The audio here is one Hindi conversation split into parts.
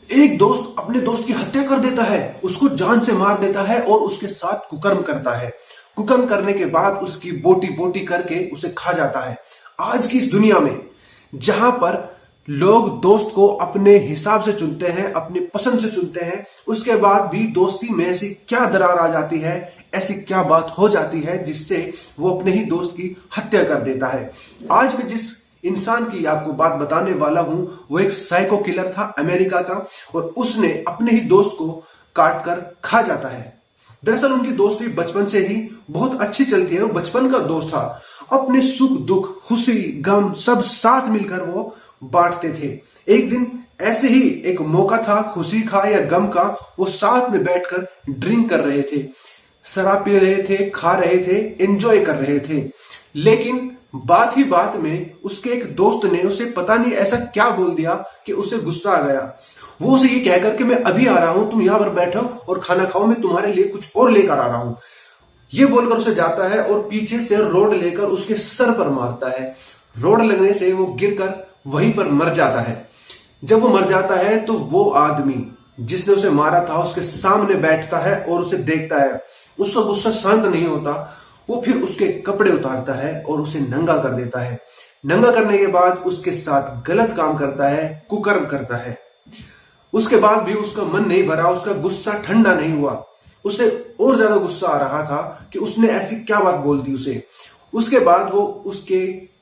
एक दोस्त अपने दोस्त की हत्या कर देता है, उसको जान से मार देता है और उसके साथ कुकर्म करता है। कुकर्म करने के बाद उसकी बोटी बोटी करके उसे खा जाता है। आज की इस दुनिया में जहां पर लोग दोस्त को अपने हिसाब से चुनते हैं, अपनी पसंद से चुनते हैं, उसके बाद भी दोस्ती में ऐसी क्या दरार आ जाती है, ऐसी क्या बात हो जाती है जिससे वो अपने ही दोस्त की हत्या कर देता है। आज मैं जिस इंसान की आपको बात बताने वाला हूं वो एक साइको किलर था अमेरिका का, और उसने अपने ही दोस्त को काट कर खा जाता है। दरअसल उनकी दोस्ती बचपन से ही बहुत अच्छी चलती है। वो बचपन का दोस्त था, अपने सुख दुख खुशी गम सब साथ मिलकर वो बांटते थे। एक दिन ऐसे ही एक मौका था, खुशी का या गम का, वो साथ में बैठकर ड्रिंक कर रहे थे, शराब पी रहे थे, खा रहे थे, एंजॉय कर रहे थे। लेकिन बात ही बात में उसके एक दोस्त ने उसे पता नहीं ऐसा क्या बोल दिया कि उसे गुस्सा आ गया। वो उसे ये कहकर कि मैं अभी आ रहा हूं, तुम यहां पर बैठो और खाना खाओ, मैं तुम्हारे लिए कुछ और लेकर आ रहा हूं। ये बोलकर उसे जाता है और पीछे से रोड लेकर उसके सर पर मारता है। रोड लगने से वो गिरकर वहीं पर मर जाता है। जब वो मर जाता है तो वो आदमी जिसने उसे मारा था उसके सामने बैठता है और उसे देखता है। उसका गुस्सा शांत नहीं होता। वो फिर उसके कपड़े उतारता है और उसे नंगा कर देता है। नंगा करने के बाद उसके साथ गलत काम करता है, कुकर्म करता है। उसके बाद भी उसका मन नहीं भरा, उसका गुस्सा ठंडा नहीं हुआ। उसे और ज्यादा गुस्सा आ रहा था कि उसने ऐसी क्या बात बोल दी उसे। उसके बाद वो उसके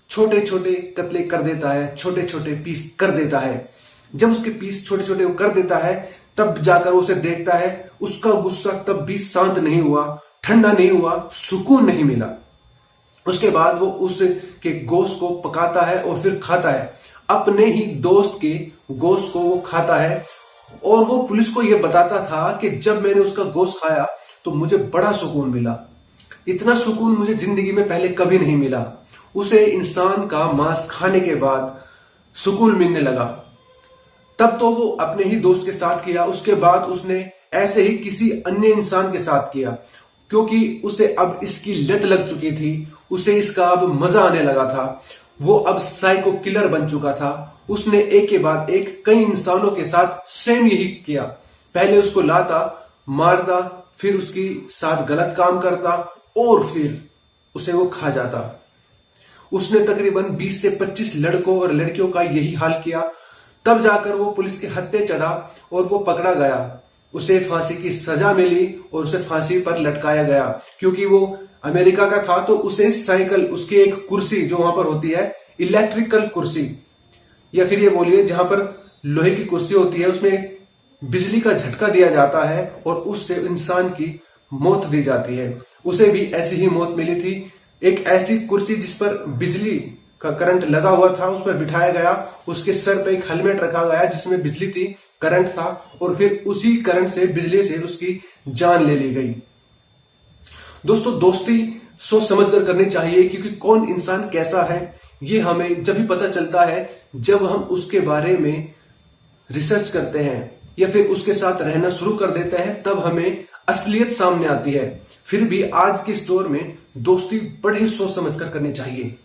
छोटे छोटे कतले कर देता है, छोटे छोटे पीस कर देता है। जब उसके पीस छोटे छोटे वो कर देता है तब जाकर उसे देखता है, उसका गुस्सा तब भी शांत नहीं हुआ, ठंडा नहीं हुआ, सुकून नहीं मिला। उसके बाद वो उसके गोश्त को पकाता है और फिर खाता है। अपने ही दोस्त के गोश्त को वो खाता है और वो पुलिस को यह बताता था कि जब मैंने उसका गोश्त खाया तो मुझे बड़ा सुकून मिला। इतना सुकून मुझे जिंदगी में पहले कभी नहीं मिला। उसे इंसान का मांस खाने के बाद सुकून मिलने लगा। तब तो वो अपने ही दोस्त के साथ किया, उसके बाद उसने ऐसे ही किसी अन्य इंसान के साथ किया, क्योंकि उसे अब इसकी लत लग चुकी थी। उसे इसका अब मजा आने लगा था। वो अब साइको किलर बन चुका था। उसने एक के बाद एक कई इंसानों के साथ सेम यही किया। पहले उसको लाता, मारता, फिर उसके साथ गलत काम करता और फिर उसे वो खा जाता। उसने तकरीबन 20 से 25 लड़कों और लड़कियों का यही हाल किया। तब जाकर वो पुलिस के हत्थे चढ़ा और वो पकड़ा गया। उसे फांसी की सजा मिली और उसे फांसी पर लटकाया गया। क्योंकि वो अमेरिका का था तो उसे साइकिल, उसकी एक कुर्सी जो वहां पर होती है, इलेक्ट्रिकल कुर्सी, या फिर ये बोलिए जहां पर लोहे की कुर्सी होती है, उसमें बिजली का झटका दिया जाता है और उससे इंसान की मौत दी जाती है। उसे भी ऐसी ही मौत मिली थी। एक ऐसी कुर्सी जिस पर बिजली का करंट लगा हुआ था, उस पर बिठाया गया, उसके सर पे एक हेलमेट रखा गया जिसमें बिजली थी, करंट था, और फिर उसी करंट से, बिजली से उसकी जान ले ली गई। दोस्तों, दोस्ती सोच समझकर करनी चाहिए, क्योंकि कौन इंसान कैसा है ये हमें जब भी पता चलता है जब हम उसके बारे में रिसर्च करते हैं या फिर उसके साथ रहना शुरू कर देते हैं, तब हमें असलियत सामने आती है। फिर भी आज के इस दौर में दोस्ती बड़े सोच समझकर करनी चाहिए।